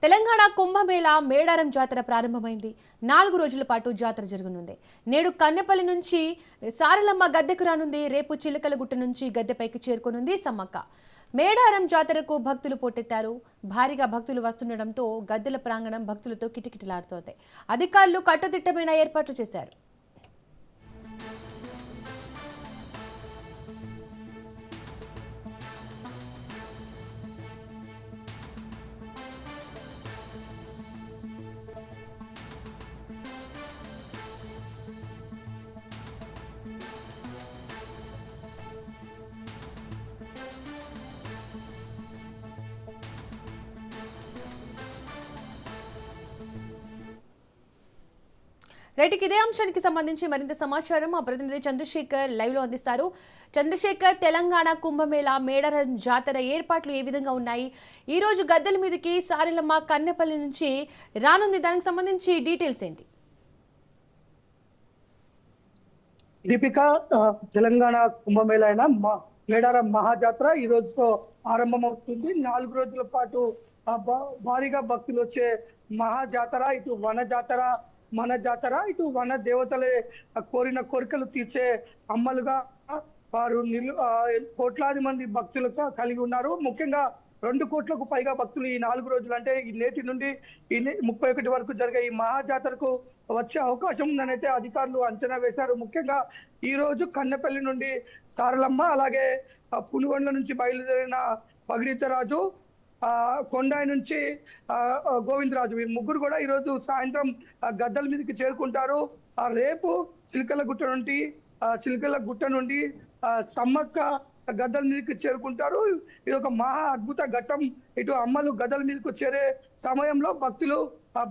తెలంగాణ కుంభమేళా మేడారం జాతర ప్రారంభమైంది. 4 రోజుల పాటు జాతర జరగనుంది. నేడు కన్నెపల్లి నుంచి సారలమ్మ గద్దెకు రానుంది. రేపు చిలకలగుట్ట నుంచి గద్దెపైకి చేరుకోనుంది సమ్మక్క. మేడారం జాతరకు భక్తులు పోటెత్తారు. భారీగా భక్తులు వస్తుండటంతో గద్దెల ప్రాంగణం భక్తులతో కిటకిటలాడుతోంది. అధికారులు కట్టుదిట్టమైన ఏర్పాట్లు చేశారు. రైట్కి ఇదే అంశానికి సంబంధించి మరింత సమాచారం మా ప్రతినిధి చంద్రశేఖర్ లైవ్ లో అందిస్తారు. చంద్రశేఖర్, తెలంగాణ కుంభమేళా మేడారం జాతర ఏర్పాట్లు ఏ విధంగా ఉన్నాయి? ఈ రోజు గద్దెల మీదకి సారలమ్మ కన్నెపల్లి నుంచి రానుంది. దానికి సంబంధించి డీటెయిల్స్ ఏంటి? దీపిక, తెలంగాణ కుంభమేళా అయిన మేడారం మహాజాతర ఈ రోజుతో ఆరంభమవుతుంది. 4 రోజుల పాటు భారీగా భక్తులు వచ్చే మహాజాతర, ఇటు వన జాతర మన జాతర, ఇటు వన దేవతలే కోరిన కోరికలు తీర్చే అమ్మలుగా వారు కోట్లాది మంది భక్తులతో కలిగి ఉన్నారు. ముఖ్యంగా 2 కోట్లకు పైగా భక్తులు ఈ 4 రోజులు అంటే ఈ నేటి నుండి ఈ 31 వరకు జరిగే ఈ మహాజాతరకు వచ్చే అవకాశం ఉందని అయితే అధికారులు అంచనా వేశారు. ముఖ్యంగా ఈ రోజు కన్నెపల్లి నుండి సారలమ్మ, అలాగే పునుగొండ్ల నుంచి బయలుదేరిన భగీరథరాజు, కొండాయి నుంచి గోవిందరాజు, ఈ ముగ్గురు కూడా ఈరోజు సాయంత్రం గద్దెల మీదకి చేరుకుంటారు. రేపు చిలకల గుట్ట నుండి సమ్మక్క గద్దెల మీదకి చేరుకుంటారు. ఇది ఒక మహా అద్భుత ఘట్టం. ఇటు అమ్మలు గద్దెల మీదకు చేరే సమయంలో భక్తులు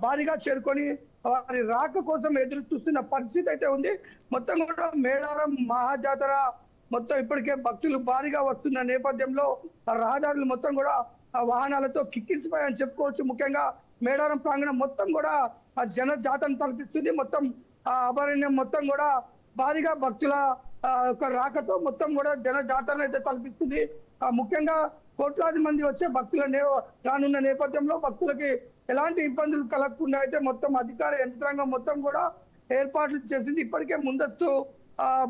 భారీగా చేరుకొని వారి రాక కోసం ఎదురు చూస్తున్న పరిస్థితి అయితే ఉంది. మొత్తం కూడా మేడారం మహాజాతర మొత్తం ఇప్పటికే భక్తులు భారీగా వస్తున్న నేపథ్యంలో రహదారులు మొత్తం కూడా వాహనాలతో కిక్కిసిపోయాయని చెప్పుకోవచ్చు. ముఖ్యంగా మేడారం ప్రాంగణం మొత్తం కూడా జన జాతరను తలపిస్తుంది. మొత్తం అభయారణ్యం మొత్తం కూడా భారీగా భక్తుల రాకతో మొత్తం కూడా జన జాతరను అయితే తలపిస్తుంది. ముఖ్యంగా కోట్లాది మంది వచ్చే భక్తుల రానున్న నేపథ్యంలో భక్తులకి ఎలాంటి ఇబ్బందులు కలగకుండా అయితే మొత్తం అధికార యంత్రాంగం మొత్తం కూడా ఏర్పాట్లు చేసింది. ఇప్పటికే ముందస్తు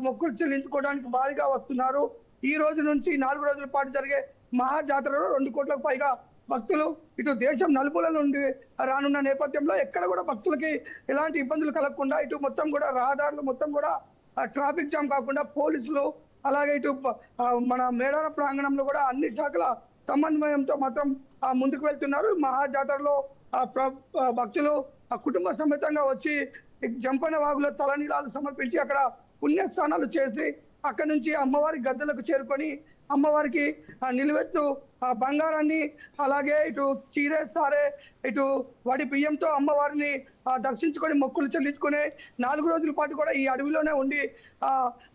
మొక్కులు చెల్లించుకోవడానికి భారీగా వస్తున్నారు. ఈ రోజు నుంచి 4 రోజుల పాటు జరిగే మహాజాతరలో 2 కోట్లకు పైగా భక్తులు ఇటు దేశం నలుమూల నుండి రానున్న నేపథ్యంలో ఎక్కడ కూడా భక్తులకి ఎలాంటి ఇబ్బందులు కలగకుండా ఇటు మొత్తం కూడా రహదారులు మొత్తం కూడా ట్రాఫిక్ జామ్ కాకుండా పోలీసులు, అలాగే ఇటు మన మేడారం ప్రాంగణంలో కూడా అన్ని శాఖల సమన్వయంతో మాత్రం ముందుకు వెళ్తున్నారు. మహాజాతరలో భక్తులు కుటుంబ సమేతంగా వచ్చి జంపన వాగులో తలనీలాలు సమర్పించి అక్కడ పుణ్యస్నానాలు చేసి అక్కడి నుంచి అమ్మవారి గద్దెలకు చేరుకొని అమ్మవారికి నిలువెత్తు బంగారాన్ని, అలాగే ఇటు చీరే సారే ఇటు వడి బియ్యంతో అమ్మవారిని దర్శించుకొని మొక్కులు చెల్లించుకునే 4 రోజుల పాటు కూడా ఈ అడవిలోనే ఉండి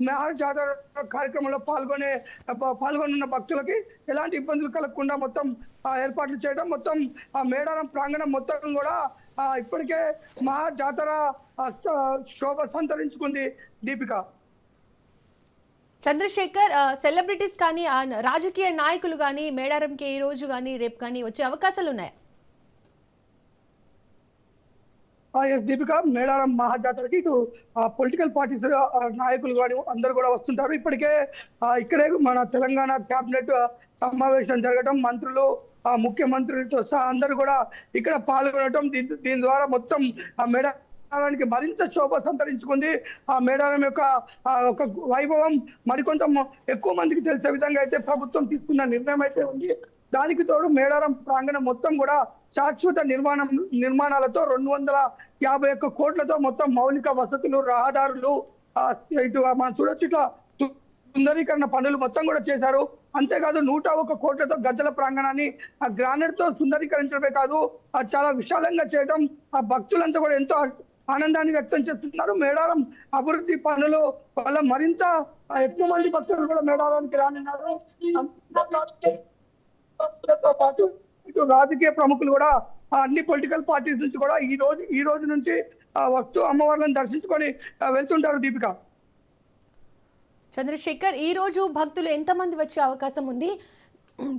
మహా జాతర కార్యక్రమంలో పాల్గొనున్న భక్తులకి ఎలాంటి ఇబ్బందులు కలగకుండా మొత్తం ఏర్పాట్లు చేయడం, మొత్తం మేడారం ప్రాంగణం మొత్తం కూడా ఇప్పటికే మహా జాతర శోభ సంతరించుకుంది. దీపిక, చంద్రశేఖర్, సెలబ్రిటీస్ కానీ రాజకీయ నాయకులు కానీ మేడారంకి ఈ రోజు కానీ రేపు కానీ వచ్చే అవకాశాలు ఉన్నాయా? ఎస్ దీపిక, మేడారం మహాజాతరకి ఇటు పొలిటికల్ పార్టీస్ నాయకులు కానీ అందరూ కూడా వస్తుంటారు. ఇప్పటికే ఇక్కడే మన తెలంగాణ క్యాబినెట్ సమావేశం జరగడం, మంత్రులు ముఖ్యమంత్రులతో సహా అందరూ కూడా ఇక్కడ పాల్గొనడం, దీని ద్వారా మొత్తం మేడారానికి మరింత శోభ సంతరించుకుంది. ఆ మేడారం యొక్క ఒక వైభవం మరికొంత ఎక్కువ మందికి తెలిసే విధంగా అయితే ప్రభుత్వం తీసుకున్న నిర్ణయం అయితే ఉంది. దానికి తోడు మేడారం ప్రాంగణం మొత్తం కూడా శాశ్వత నిర్మాణాలతో 251 కోట్లతో మొత్తం మౌలిక వసతులు, రహదారులు, ఇటు మనం చూడొచ్చు ఇట్లా సుందరీకరణ పనులు మొత్తం కూడా చేశారు. అంతేకాదు 101 కోట్లతో గద్దెల ప్రాంగణాన్ని గ్రానైట్ తో సుందరీకరించడమే కాదు చాలా విశాలంగా చేయడం ఆ భక్తులంతా కూడా ఎంతో ఆనందాన్ని వ్యక్తం చేస్తున్నారు. మేడారం అభివృద్ధి పనులు వల్ల మరింత ఎక్కువ మంది భక్తులు కూడా మేడారానికి రానున్నారు. తో పాటు ఇటు రాజకీయ ప్రముఖులు కూడా అన్ని పొలిటికల్ పార్టీస్ నుంచి కూడా ఈ రోజు నుంచి వస్తూ అమ్మవార్లను దర్శించుకొని వెళ్తుంటారు. దీపిక, చంద్రశేఖర్, ఈ రోజు భక్తులు ఎంతమంది వచ్చే అవకాశం ఉంది?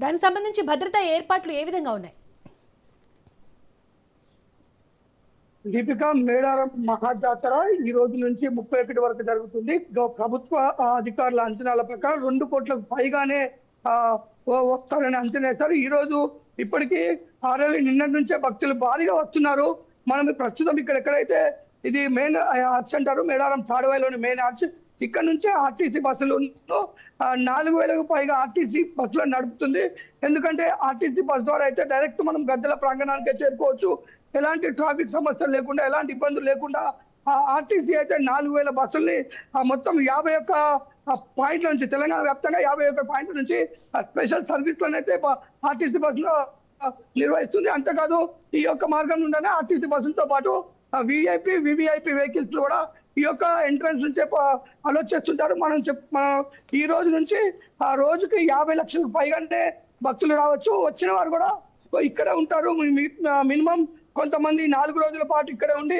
దానికి సంబంధించి భద్రతా ఏర్పాట్లు ఏ విధంగా ఉన్నాయి? దీపిక, మేడారం మహాజాతర ఈ రోజు నుంచి 31 వరకు జరుగుతుంది. ప్రభుత్వ అధికారుల అంచనాల ప్రకారం 2 కోట్లకు పైగానే ఆ, వస్తారని అంచనా వేశారు. ఈ రోజు ఇప్పటికీ ఆరేళ్ళు నిన్నటి నుంచే భక్తులు భారీగా వస్తున్నారు. మనం ప్రస్తుతం ఇక్కడ ఎక్కడైతే ఇది మెయిన్ ఆర్చ్ అంటారు, మేడారం తాడవాయిలోని మెయిన్ ఆర్చ్, ఇక్కడ నుంచే ఆర్టీసీ బస్సులు 4,000కు పైగా ఆర్టీసీ బస్సులు నడుపుతుంది. ఎందుకంటే ఆర్టీసీ బస్ ద్వారా అయితే డైరెక్ట్ మనం గద్దెల ప్రాంగణానికే చేరుకోవచ్చు. ఎలాంటి ట్రాఫిక్ సమస్యలు లేకుండా, ఎలాంటి ఇబ్బందులు లేకుండా ఆర్టీసీ అయితే 4,000 బస్సుల్ని మొత్తం 51 పాయింట్ల నుంచి, తెలంగాణ వ్యాప్తంగా 51 పాయింట్ల నుంచి స్పెషల్ సర్వీస్లనైతే ఆర్టీసీ బస్సులో నిర్వహిస్తుంది. అంతేకాదు ఈ యొక్క మార్గం నుండే ఆర్టీసీ బస్సులతో పాటు విఐపి, వివిఐపి వెహికల్స్ కూడా ఈ యొక్క ఎంట్రన్స్ నుంచే అలో చేస్తుంటారు. మనం ఈ రోజు నుంచి ఆ రోజుకి 50 లక్షలకు పైగానే భక్తులు రావచ్చు. వచ్చిన వారు కూడా ఇక్కడ ఉంటారు. మినిమం కొంతమంది 4 రోజుల పాటు ఇక్కడే ఉండి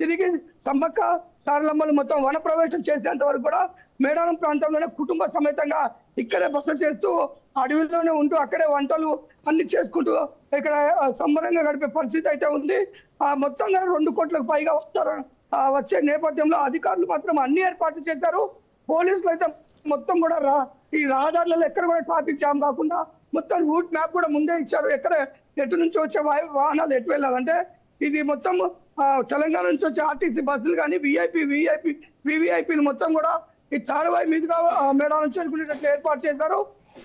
తిరిగి సమ్మక్క సారలమ్మలు మొత్తం వన ప్రవేశం చేసేంత వరకు కూడా మేడారం ప్రాంతంలోనే కుటుంబ సమేతంగా ఇక్కడే బస చేస్తూ అడవిలోనే ఉంటూ అక్కడే వంటలు అన్ని చేసుకుంటూ ఇక్కడ సంబరంగా గడిపే పరిస్థితి అయితే ఉంది. మొత్తంగా 2 కోట్లకు పైగా వస్తారు. వచ్చే నేపథ్యంలో అధికారులు మాత్రం అన్ని ఏర్పాట్లు చేశారు. పోలీసులు అయితే మొత్తం కూడా ఈ రహదారులలో ఎక్కడ కూడా ట్రాఫిక్ జామ్ కాకుండా మొత్తం రూట్ మ్యాప్ కూడా ముందే ఇచ్చారు. ఎక్కడ ఎటు నుంచి వచ్చే వాహనాలు ఎటు వెళ్ళాలంటే ఇది మొత్తం తెలంగాణ నుంచి వచ్చే ఆర్టీసీ బస్సులు కానీ వివిఐపీలు మొత్తం కూడా ఈ తాడవాయి మీదుగా మేడారం చేరుకునేటట్లు ఏర్పాటు చేశారు.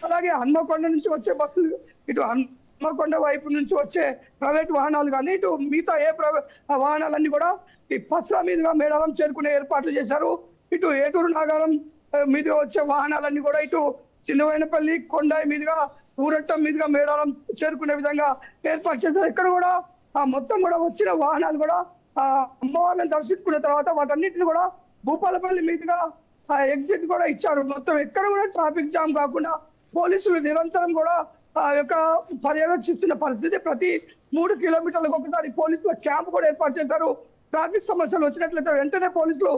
అలాగే హన్మకొండ నుంచి వచ్చే బస్సులు, ఇటు హన్మకొండ వైపు నుంచి వచ్చే ప్రైవేట్ వాహనాలు కానీ, ఇటు మిగతా ఏ వాహనాలన్నీ కూడా ఈ బస్సుల మీదుగా మేడారం చేరుకునే ఏర్పాట్లు చేశారు. ఇటు ఏటూరు నాగారం మీదుగా వచ్చే వాహనాలన్నీ కూడా ఇటు చిన్నవైనపల్లి, కొండాయి మీదుగా, ఊరట్టం మీదుగా మేడారం చేరుకునే విధంగా ఏర్పాటు చేశారు. ఇక్కడ కూడా మొత్తం కూడా వచ్చిన వాహనాలు కూడా అమ్మవారిని దర్శించుకున్న తర్వాత వాటన్నిటిని కూడా భూపాలపల్లి మీదుగా ఎగ్జిట్ కూడా ఇచ్చారు. మొత్తం ఎక్కడ కూడా ట్రాఫిక్ జామ్ కాకుండా పోలీసులు నిరంతరం కూడా యొక్క పర్యవేక్షిస్తున్న పరిస్థితి. ప్రతి 3 కిలోమీటర్లకు ఒకసారి పోలీసుల క్యాంప్ కూడా ఏర్పాటు చేశారు. ట్రాఫిక్ సమస్యలు వచ్చినట్లయితే వెంటనే పోలీసులు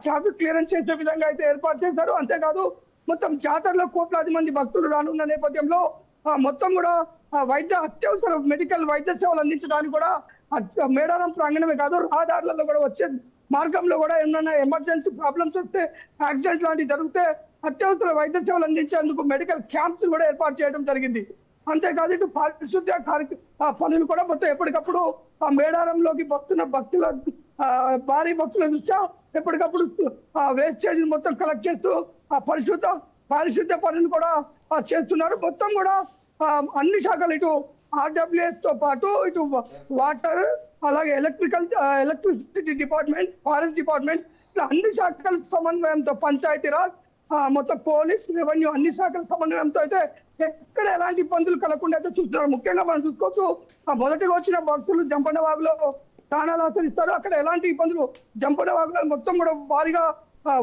ట్రాఫిక్ క్లియరెన్స్ చేసే విధంగా అయితే ఏర్పాటు చేశారు. అంతేకాదు మొత్తం జాతరలో కోట్లాది మంది భక్తులు రానున్న నేపథ్యంలో మొత్తం కూడా అత్యవసర మెడికల్ వైద్య సేవలు అందించడానికి కూడా మేడారం ప్రాంగణమే కాదు, రహదారులలో కూడా వచ్చే మార్గంలో కూడా ఏమైనా ఎమర్జెన్సీ ప్రాబ్లమ్స్ వస్తే, యాక్సిడెంట్ లాంటివి జరిగితే అత్యవసర వైద్య సేవలు అందించేందుకు మెడికల్ క్యాంప్స్ కూడా ఏర్పాటు చేయడం జరిగింది. అంతేకాదు ఇటు పారిశుద్ధ్య పనులు కూడా మొత్తం ఎప్పటికప్పుడు మేడారంలోకి వస్తున్న భక్తుల భారీ భక్తుల దృష్ట్యా ఎప్పటికప్పుడు వేస్టేజ్ మొత్తం కలెక్ట్ చేస్తూ పారిశుద్ధ్య పనులు కూడా చేస్తున్నారు. మొత్తం కూడా అన్ని శాఖలు, ఇటు ఆర్డబ్ల్యూఎస్ తో పాటు ఇటు వాటర్, అలాగే ఎలక్ట్రిసిటీ డిపార్ట్మెంట్, ఫారెస్ట్ డిపార్ట్మెంట్, ఇట్లా అన్ని శాఖల సమన్వయంతో, పంచాయతీరాజ్, మొత్తం పోలీస్, రెవెన్యూ అన్ని శాఖల సమన్వయంతో అయితే ఎక్కడ ఎలాంటి ఇబ్బందులు కలగకుండా అయితే చూస్తున్నారు. ముఖ్యంగా మనం చూసుకోవచ్చు, మొదటిగా వచ్చిన భక్తులు జంపన్నవాగులో స్థానాలు ఆచరిస్తారు. అక్కడ ఎలాంటి ఇబ్బందులు, జంపన్నవాగులో మొత్తం కూడా భారీగా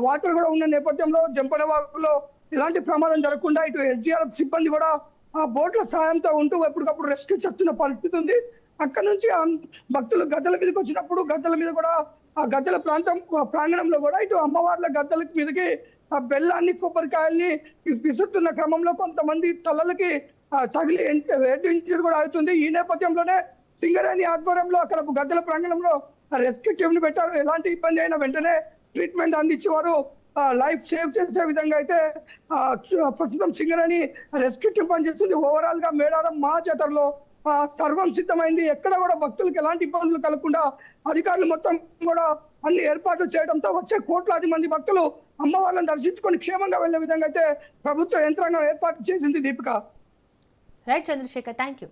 వాటర్ కూడా ఉన్న నేపథ్యంలో జంపన్నవాగులో ఎలాంటి ప్రమాదం జరగకుండా ఇటు ఎస్డీఆర్ఎఫ్ సిబ్బంది కూడా బోట్ల సహాయంతో ఉంటూ ఎప్పటికప్పుడు రెస్క్యూ చేస్తున్న పరిస్థితి ఉంది. అక్కడ నుంచి భక్తులు గద్దెల మీదకి వచ్చినప్పుడు గద్దెల మీద కూడా ఆ గద్దెల ప్రాంగణంలో కూడా ఇటు అమ్మవార్ల గద్దెల మీదకి ఆ బెల్లాన్ని, కొబ్బరికాయల్ని విసురుతున్న క్రమంలో కొంతమంది తలలకి తగిలి హెడ్ ఇంజరీ కూడా అవుతుంది. ఈ నేపథ్యంలోనే సింగరేణి ఆధ్వర్యంలో అక్కడ గద్దెల ప్రాంగణంలో రెస్క్యూ టీమ్ ని పెట్టారు. ఎలాంటి ఇబ్బంది అయినా వెంటనే ట్రీట్మెంట్ అందించేవారు, లైఫ్ సేవ్ చేసే విధంగా అయితే ప్రస్తుతం సింగరేణి రెస్క్యూ టీమ్ పనిచేస్తుంది. ఓవరాల్ గా మేడారం మహాజాతరలో సర్వం సిద్ధమైంది. ఎక్కడ కూడా భక్తులకు ఎలాంటి ఇబ్బందులు కలగకుండా అధికారులు మొత్తం కూడా అన్ని ఏర్పాట్లు చేయడంతో వచ్చే కోట్లాది మంది భక్తులు అమ్మవారిని దర్శించుకొని క్షేమంగా వెళ్లే విధంగా అయితే ప్రభుత్వ యంత్రాంగం ఏర్పాటు చేసింది. Deepika. Right Chandrashekar, thank you.